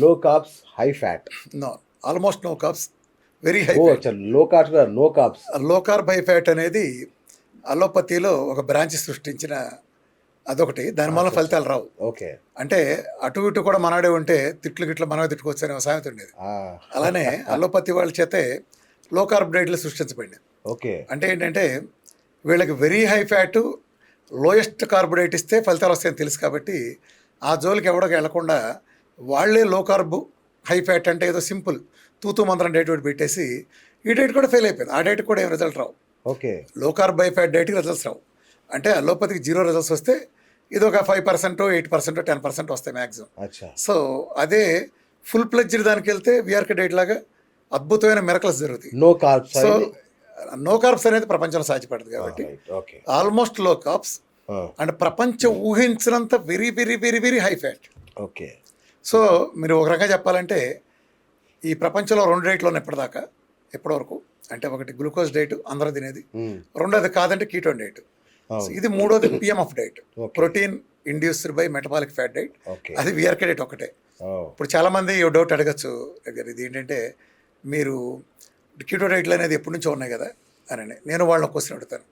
లో carbs, high fat. No, almost no carbs, very high oh fat. అచ్చా, low carbs కాదు, no carbs. Low carb high fat అనేది అలోపతిలో ఒక branch సృష్టించిన అదొకటి. దాని వల్ల అచ్చా, ఫలితాలు రావు. ఓకే. అంటే అటు ఇటు కూడా మనడే ఉంటే తిట్లు గిట్లు మనమే తిట్టుకోవచ్చు అనే ఒక సామెత ఉండేది. అలానే అలోపతి వాళ్ళ చేతే లో కార్బ్ డైట్లు సృష్టించబడింది. ఓకే. అంటే ఏంటంటే వీళ్ళకి very high fat, lowest carbohydrate ఇస్తే ఫలితాలు వస్తాయని తెలుసు కాబట్టి ఆ జోలికి ఎవడకి వెళ్లకుండా వాళ్ళే లో కార్బ్ హై ఫ్యాట్ అంటే ఏదో సింపుల్ తూతూ మంత్రం డైట్ ఒకటి పెట్టేసి ఈ డైట్ కూడా ఫెయిల్ అయిపోయింది. ఆ డైట్ కూడా ఏం రిజల్ట్ రావు. Okay. Low carb high fat డైట్కి రిజల్ట్స్ రావు. అంటే అలోపతికి 0 రిజల్ట్స్ వస్తే ఇది ఒక 5%, 8%, 10% వస్తాయి మ్యాక్సిమం. అచ్చా. సో అదే ఫుల్ ప్లెడ్జ్డ్ దానికి వెళ్తే విఆర్కే డైట్ లాగా అద్భుతమైన మిరకల్స్ జరుగుతాయి. No carbs. So no carbs అనేది ప్రపంచంలో సాధ్యపడదు కాబట్టి okay. Almost low carbs and ప్రపంచం ఊహించినంత very very very very high fat. Okay. So మీరు ఒక రకంగా చెప్పాలంటే ఈ ప్రపంచంలో 2 డైట్లు ఉన్నాయి ఇప్పటిదాకా, ఎప్పటివరకు. అంటే ఒకటి గ్లూకోజ్ డైట్ అందరూ తినేది, రెండోది కాదంటే కీటోన్ డైట్, ఇది మూడోది PMF diet, protein induced by metabolic fat diet. అది విఆర్కే డైట్ ఒకటే. ఇప్పుడు చాలామంది డౌట్ అడగచ్చు, ఇది ఏంటంటే మీరు కీటో డైట్లు అనేది ఎప్పటి నుంచో ఉన్నాయి కదా అని. నేను వాళ్ళని క్వశ్చన్ అడుగుతాను,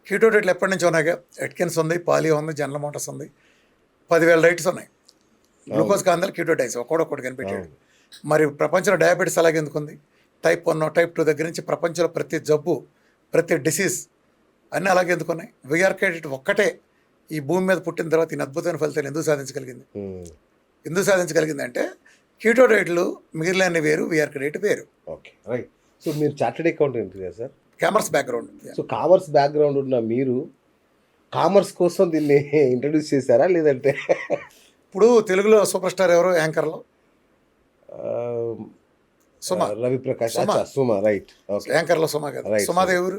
కీటో డైట్లు ఎప్పటి నుంచో ఉన్నాయిగా? ఎట్కిన్స్ ఉంది, పాలియో ఉంది, జనరల్ మోటార్స్ ఉంది, 10,000 డైట్స్ ఉన్నాయి. గ్లూకోజ్ కాందాలు కీటో డైట్స్ ఒక్కొక్కటి కనిపెట్టాడు. మరి ప్రపంచంలో డయాబెటీస్ అలాగే ఎందుకు ఉంది? టైప్ 1, టైప్ 2 దగ్గర నుంచి ప్రపంచంలో ప్రతి జబ్బు, ప్రతి డిసీజ్ అన్నీ అలాగే ఎందుకున్నాయి? విఆర్కే డైట్ ఒక్కటే ఈ భూమి మీద పుట్టిన తర్వాత ఈ అద్భుతమైన ఫలితాలు ఎందుకు సాధించగలిగింది? ఎందుకు సాధించగలిగింది అంటే కీటో డైట్లు మిగిలిన వేరు, విఆర్కే డైట్ వేరు. Okay, right. సో మీరు చార్టెడ్ అకౌంటెంట్ కదా sir? Commerce background. So commerce background ఉన్న మీరు కామర్స్ కోసం దీన్ని ఇంట్రడ్యూస్ చేశారా లేదంటే? ఇప్పుడు తెలుగులో సూపర్ స్టార్ ఎవరు యాంకర్లో? సుమ, రవిప్రకాష్. సుమ, రైట్. యాంకర్లో సుమ కదా. సుమాది ఎవరు?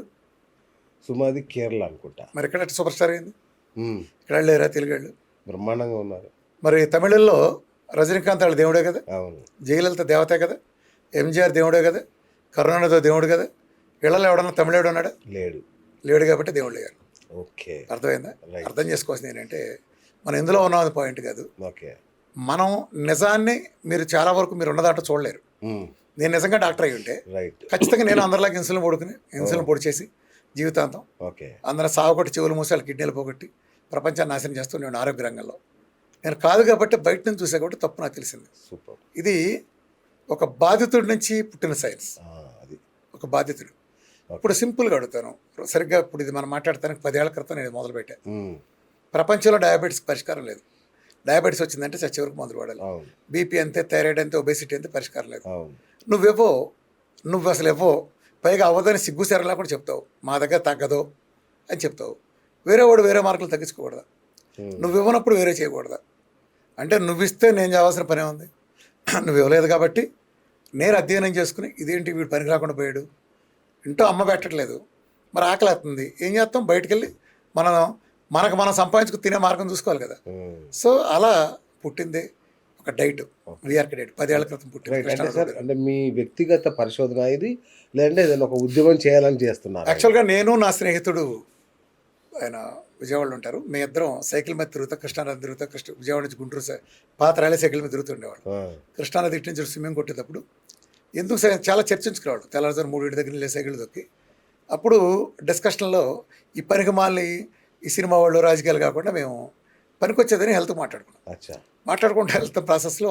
సుమాది కేరళ అనుకుంటా. మరి ఎక్కడ సూపర్ స్టార్ అయింది? ఇక్కడ లేరా తెలుగు వాళ్ళు? బ్రహ్మాండంగా ఉన్నారు. మరి తమిళంలో రజనీకాంత్ వాళ్ళు దేవుడే కదా, అవును. జయలలిత దేవతే కదా, ఎంజీఆర్ దేవుడే కదా, కరుణానిధి దేవుడు కదా. వీళ్ళలో ఎవడన్నా తమిళుడు ఉన్నాడా? లేడు కాబట్టి దేవుడు లేరు. ఓకే, అర్థమైందా? అర్థం చేసుకోవాల్సింది ఏంటంటే మనం ఎందులో ఉన్నాం పాయింట్ కాదు. ఓకే. మనం నిజాన్ని మీరు చాలా వరకు మీరు ఉన్నదాంట్లో చూడలేరు. నేను నిజంగా డాక్టర్ అయి ఉంటే ఖచ్చితంగా నేను అందరిలాగా ఇన్సులిన్ పొడి చేసి జీవితాంతం అందరూ సాగుకొట్టి చెవులు మూసి వాళ్ళ కిడ్నీలు పోగొట్టి ప్రపంచాన్ని నాశనం చేస్తూ నేను ఆరోగ్య రంగంలో నేను కాదు కాబట్టి బయట నుంచి చూసా కాబట్టి తప్పు నాకు తెలిసింది. ఇది ఒక బాధితుడి నుంచి పుట్టిన సైన్స్. ఒక బాధితుడు. ఇప్పుడు సింపుల్గా అడుగుతాను సరిగ్గా, ఇప్పుడు ఇది మనం మాట్లాడటానికి 10 ఏళ్ల క్రితం నేను మొదలుపెట్టాను. ప్రపంచంలో డయాబెటీస్కి పరిష్కారం లేదు. డయాబెటీస్ వచ్చిందంటే చచ్చే వరకు మందులు వాడాలి. బీపీ అంతే, థైరాయిడ్ అంతే, ఒబేసిటీ అంతే, పరిష్కారం లేదు. నువ్వు అసలు ఇవ్వో, పైగా అవ్వదని సిగ్గు సెర లేకుండా చెప్తావు, మా దగ్గర తగ్గదు అని చెప్తావు. వేరే మార్కులు తగ్గించుకోకూడదా? నువ్వు ఇవ్వనప్పుడు వేరే చేయకూడదా? అంటే నువ్వు ఇస్తే నేను చేయాల్సిన పనే ఉంది. నువ్వు ఇవ్వలేదు కాబట్టి నేను అధ్యయనం చేసుకుని ఇదేంటి వీడు పనికి రాకుండా పోయాడు, ఇంట్లో అమ్మ పెట్టట్లేదు, మరి ఆకలి అవుతుంది, ఏం చేస్తాం? బయటకు వెళ్ళి మనం సంపాదించుకు తినే మార్గం చూసుకోవాలి కదా. సో అలా పుట్టింది ఒక డైట్, విఆర్కే డైట్. 10 ఏళ్ల క్రితం పుట్టింది. అంటే మీ వ్యక్తిగత పరిశోధన ఇది, లేదంటే ఏదైనా ఒక ఉద్యమం చేయాలని చేస్తున్నారు? యాక్చువల్గా నేను నా స్నేహితుడు ఆయన విజయవాడలో ఉంటారు, మీ ఇద్దరం సైకిల్ మీద తిరుగుతా, కృష్ణానది తిరుగుతా, విజయవాడ నుంచి గుంటూరు పాత రైలు సైకిల్ మీద తిరుగుతుండేవాడు. కృష్ణానది ఇటు నుంచి స్విమ్మింగ్ కొట్టేటప్పుడు ఎందుకు చాలా చర్చించుకునేవాడు. తెల్లవారుజాము 3 దగ్గర వెళ్ళే సైకిల్ దొక్కి. అప్పుడు డిస్కషన్లో ఈ పనికి మాలని ఈ సినిమా వాళ్ళు రాజకీయాలు కాకుండా మేము పనికొచ్చేదని హెల్త్ మాట్లాడుకుంటే హెల్త్ ప్రాసెస్లో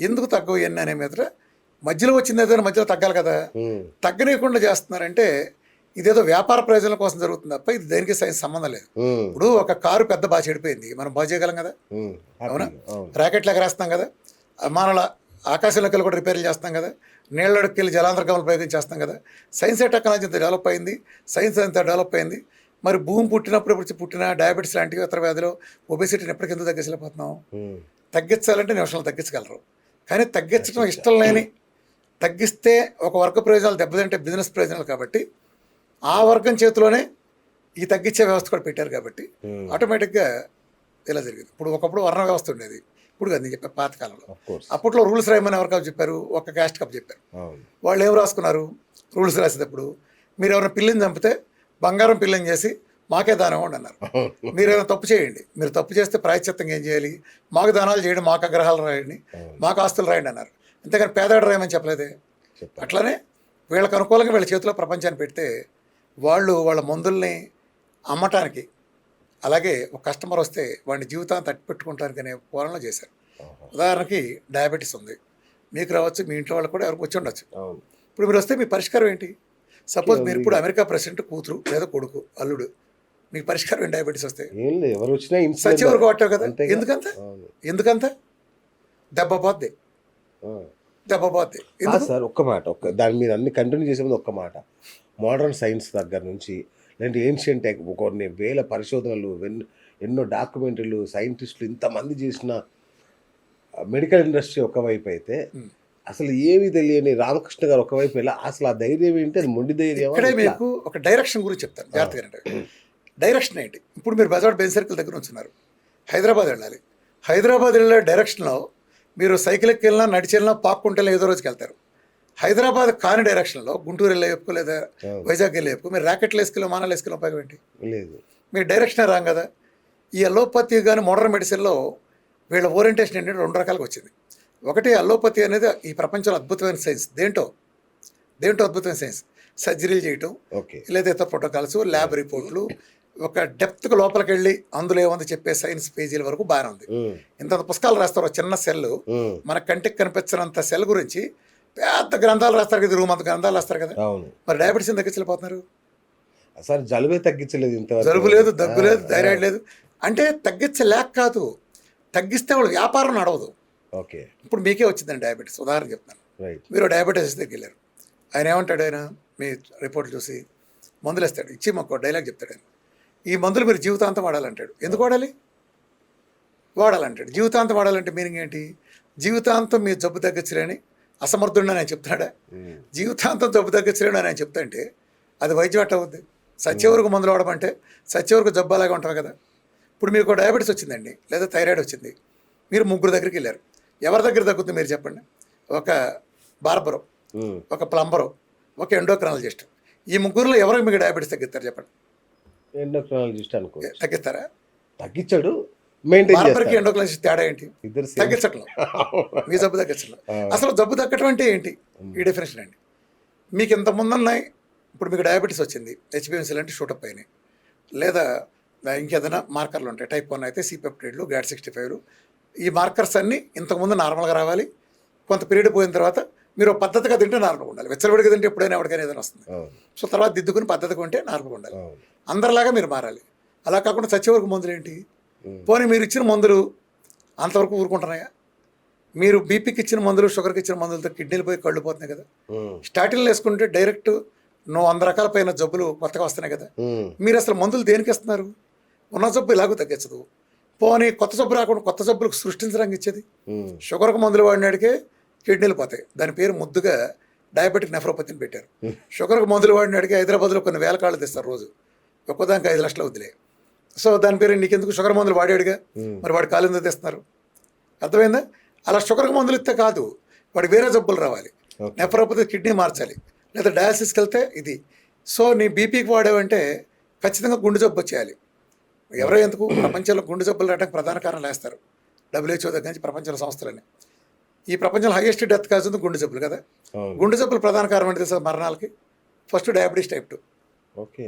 ఎందుకు తగ్గవు ఇవన్నీ అనే మీద మధ్యలో వచ్చింది ఏదైనా మధ్యలో తగ్గాలి కదా, తగ్గనీయకుండా చేస్తున్నారంటే ఇదేదో వ్యాపార ప్రయోజనాల కోసం జరుగుతుంది తప్ప ఇది దేనికి సైన్స్ సంబంధం లేదు. ఇప్పుడు ఒక కారు పెద్ద బాగా చెడిపోయింది, మనం బాగా చేయగలం కదా, అవునా? ర్యాకెట్లు ఎగరేస్తాం కదా, మానవుల ఆకాశంలోకి వెళ్ళి కూడా రిపేర్లు చేస్తాం కదా, నీళ్ళకి వెళ్ళి జలాంతర్గమలు ప్రయోగించేస్తాం కదా. సైన్స్ టెక్నాలజీ అంత డెవలప్ అయింది, సైన్స్ అంత డెవలప్ అయింది. మరి భూమి పుట్టిన డయాబెటీస్ లాంటివి, ఇతర వ్యాధులు, ఒబేసిటీని ఎప్పటికెందుకు తగ్గించలేకపోతున్నాం? తగ్గించాలంటే నిమిషాలు తగ్గించగలరు, కానీ తగ్గించడం ఇష్టం లేని, తగ్గిస్తే ఒక వర్గ ప్రయోజనాలు దెబ్బతింటే బిజినెస్ ప్రయోజనాలు కాబట్టి ఆ వర్గం చేతిలోనే ఈ తగ్గించే వ్యవస్థ కూడా పెట్టారు కాబట్టి ఆటోమేటిక్గా ఇలా జరిగింది. ఇప్పుడు ఒకప్పుడు వర్ణ వ్యవస్థ ఉండేది, ఇప్పుడు కదా నేను చెప్పాను పాతకాలంలో. అప్పట్లో రూల్స్ రాయమని ఎవరికప్పు చెప్పారు? ఒక క్యాస్ట్ కప్ చెప్పారు. వాళ్ళు ఏం రాసుకున్నారు రూల్స్ రాసేటప్పుడు? మీరు ఎవరైనా పిల్లిని చంపితే బంగారం పిల్లని చేసి మాకే దానం ఇవ్వండి అన్నారు. మీరు ఏమైనా తప్పు చేయండి, మీరు తప్పు చేస్తే ప్రాయశ్చిత్తంగా ఏం చేయాలి, మాకు దానాలు చేయండి, మాకు అగ్రహాలు రాయండి, మాకు ఆస్తులు రాయండి అన్నారు. అంతేగాని పేదవాడు రాయమని చెప్పలేదే. అట్లనే వీళ్ళకి అనుకూలంగా వీళ్ళ చేతిలో ప్రపంచాన్ని పెడితే వాళ్ళు వాళ్ళ మందుల్ని అమ్మటానికి, అలాగే ఒక కస్టమర్ వస్తే వాడిని జీవితాన్ని తట్టిపెట్టుకుంటానికి అనే పోరాటం చేశారు. ఉదాహరణకి డయాబెటీస్ ఉంది, మీకు రావచ్చు, మీ ఇంట్లో వాళ్ళకి కూడా ఎవరికి వచ్చి ఉండొచ్చు. ఇప్పుడు మీరు వస్తే మీ పరిష్కారం ఏంటి? సపోజ్ మీరు ఇప్పుడు అమెరికా ప్రెసిడెంట్ కూతురు లేదా కొడుకు, అల్లుడు, మీకు పరిష్కారం ఏంటి? డయాబెటీస్ వస్తే ఎవరు వచ్చినా సచివరకు కొట్టావు కదా. ఎందుకంత దెబ్బ పోద్ది. సార్ ఒక్క మాట, దాని మీద అన్ని కంటిన్యూ చేసే ముందు ఒక్క మాట, మోడర్న్ సైన్స్ దగ్గర నుంచి లేదంటే ఏన్షియంట్ కొన్ని వేల పరిశోధనలు, ఎన్నో డాక్యుమెంటరీలు, సైంటిస్టులు ఇంతమంది చేసిన మెడికల్ ఇండస్ట్రీ ఒకవైపు అయితే, అసలు ఏమీ తెలియని రామకృష్ణ గారు ఒకవైపు ఎలా, అసలు ఆ ధైర్యం ఏంటి? అది మొండి ధైర్యం. ఇక్కడే మీకు ఒక డైరెక్షన్ గురించి చెప్తాను జాగ్రత్తగా. డైరెక్షన్ ఏంటి? ఇప్పుడు మీరు బెజవాడ బెంజ్ సర్కిల్ దగ్గర ఉంచున్నారు, హైదరాబాద్ వెళ్ళాలి. హైదరాబాద్ వెళ్ళే డైరెక్షన్లో మీరు సైకిల్ ఎక్కి వెళ్ళినా, నడిచి వెళ్ళినా, పాక్కుంటే ఏదో రోజుకి వెళ్తారు. హైదరాబాద్ కాని డైరెక్షన్లో గుంటూరు వెళ్ళే చెప్పుకో లేదా వైజాగ్ వెళ్ళే చెప్పుకో మీరు ర్యాకెట్లు వేసుకెళ్ళి, మానాలు వేసుకెళ్ళి ఉపయోగం ఏంటి? లేదు. మీరు డైరెక్షనే రాం కదా. ఈ అలోపతి కానీ మోడర్న్ మెడిసిన్లో వీళ్ళ ఓరియంటేషన్ ఏంటంటే రెండు రకాలుగా వచ్చింది. ఒకటి, అలోపతి అనేది ఈ ప్రపంచంలో అద్భుతమైన సైన్స్. దేంటో అద్భుతమైన సైన్స్. సర్జరీలు చేయటం, లేదా ఇతర ప్రోటోకాల్స్, ల్యాబ్ రిపోర్ట్లు, ఒక డెప్త్కి లోపలికి వెళ్ళి అందులో ఏముంది చెప్పే సైన్స్ పేజీల వరకు బాగానే ఉంది. ఇంత పుస్తకాలు రాస్తారు. చిన్న సెల్, మన కంటికి కనిపించినంత సెల్ గురించి పెద్ద గ్రంథాలు రాస్తారు కదా, రూమ్ అంత గ్రంథాలు రాస్తారు కదా. మరి డయాబెటీస్ తగ్గించలేకపోతున్నారు. అసలు జలుబే తగ్గించలేదు, ఇంత జలుబు లేదు, దగ్గు లేదు, థైరాయిడ్ లేదు. అంటే తగ్గించలేక కాదు, తగ్గిస్తే వాళ్ళు వ్యాపారం నడవదు. ఓకే, ఇప్పుడు మీకే వచ్చిందండి డయాబెటీస్. ఉదాహరణ చెప్తాను. మీరు డయాబెటీస్ దగ్గర వెళ్ళారు, ఆయన ఏమంటాడు? ఆయన మీ రిపోర్ట్లు చూసి మందులు ఇస్తాడు, ఇచ్చి మాకు డైలాగ్ చెప్తాడు. ఆయన ఈ మందులు మీరు జీవితాంతం వాడాలంటాడు. ఎందుకు వాడాలి? వాడాలంటాడు. జీవితాంతం వాడాలంటే మీనింగ్ ఏంటి? జీవితాంతం మీ జబ్బు తగ్గించలేని అసమర్థుడిని ఆయన చెప్తున్నాడా? జీవితాంతం జబ్బు తగ్గించలేని ఆయన చెప్తా అంటే అది వైద్యం అట్ట అవుద్ది. సత్యవరకు మందులు వాడమంటే సత్యవరకు జబ్బు అలాగే ఉంటారు కదా. ఇప్పుడు మీకు డయాబెటీస్ వచ్చిందండి, లేదా థైరాయిడ్ వచ్చింది, మీరు ముగ్గురు దగ్గరికి వెళ్ళారు. ఎవరి దగ్గర తగ్గుతుంది మీరు చెప్పండి? ఒక బార్బరు, ఒక ప్లంబరు, ఒక ఎండోక్రాలజిస్ట్. ఈ ముగ్గురులో ఎవరికి మీకు డయాబెటీస్ తగ్గిస్తారు చెప్పండి? ఎండోక్రాలజిస్ట్ అనుకో. తగ్గిస్తారా? తగ్గించాడు. బార్బర్కి ఎండోక్రాలజిస్ట్ తేడా ఏంటి? తగ్గించట్లేదు, మీ జబ్బు తగ్గించట్లేదు. అసలు జబ్బు తగ్గటం అంటే ఏంటి? ఈ డెఫినేషన్ అండి. మీకు ఇంతకుముందు ఉన్నాయి, ఇప్పుడు మీకు డయాబెటీస్ వచ్చింది, హెచ్బిఎన్సీ లాంటి షూటప్ అయినాయి, లేదా ఇంకేదైనా మార్కర్లు ఉంటాయి. టైప్ 1 అయితే సిపెప్టైడ్లు, GAD65. ఈ మార్కర్స్ అన్నీ ఇంతకుముందు నార్మల్గా రావాలి. కొంత పీరియడ్ పోయిన తర్వాత మీరు పద్ధతిగా తింటే నార్మల్గా ఉండాలి. వెచ్చలవిడిగా తింటే ఎప్పుడైనా ఎవరికైనా ఏదైనా వస్తుంది. సో తర్వాత దిద్దుకుని పద్ధతిగా ఉంటే నార్మల్గా ఉండాలి. అందరిలాగా మీరు మారాలి. అలా కాకుండా చచ్చేవరకు మందులు ఏంటి? పోనీ మీరు ఇచ్చిన మందులు అంతవరకు ఊరుకుంటున్నాయా? మీరు బీపీకి ఇచ్చిన మందులు, షుగర్కి ఇచ్చిన మందులతో కిడ్నీలు పోయి కళ్ళు పోతున్నాయి కదా. స్టాటిన్లు వేసుకుంటే డైరెక్ట్ 100 రకాల పైన జబ్బులు కొత్తగా వస్తున్నాయి కదా. మీరు అసలు మందులు దేనికి ఇస్తున్నారు? ఉన్న జబ్బు ఇలాగూ తగ్గించదు. పోనీ కొత్త జబ్బు రాకుండా కొత్త జబ్బులకు సృష్టించడానికి ఇచ్చేది. షుగర్కి మందులు వాడినాడికే కిడ్నీలు పోతాయి. దాని పేరు ముద్దుగా డయాబెటిక్ నెఫ్రోపతిని పెట్టారు. షుగర్కి మందులు వాడినాడికి హైదరాబాద్లో కొన్ని వేల కాళ్ళు తెస్తారు రోజు, ఒక్కోదానికి 5 లక్షలు వదిలే. సో దాని పేరు నీకెందుకు? షుగర్ మందులు వాడాడుగా, మరి వాడు కాలు ఎందుకు తెస్తున్నారు? అర్థమైందా? అలా షుగర్కి మందులు ఇస్తే కాదు, వాడికి వేరే జబ్బులు రావాలి. నెఫ్రోపతి కిడ్నీ మార్చాలి, లేదా డయాలసిస్కి వెళ్తే ఇది. సో నీ బీపీకి వాడేవంటే ఖచ్చితంగా గుండె జబ్బు వచ్చేయాలి. ఎవరో ఎందుకు? ప్రపంచంలో గుండె జబ్బులు రావడానికి ప్రధాన కారణాలు వేస్తారు WHO దగ్గర నుంచి, ప్రపంచంలో సంస్థలని. ఈ ప్రపంచంలో హైయెస్ట్ డెత్ కాజ్ ఉంది గుండె జబ్బులు కదా. గుండె జబ్బులు ప్రధాన కారణం అంటే తెలుసా మరణాలకి? First diabetes type 2. ఓకే.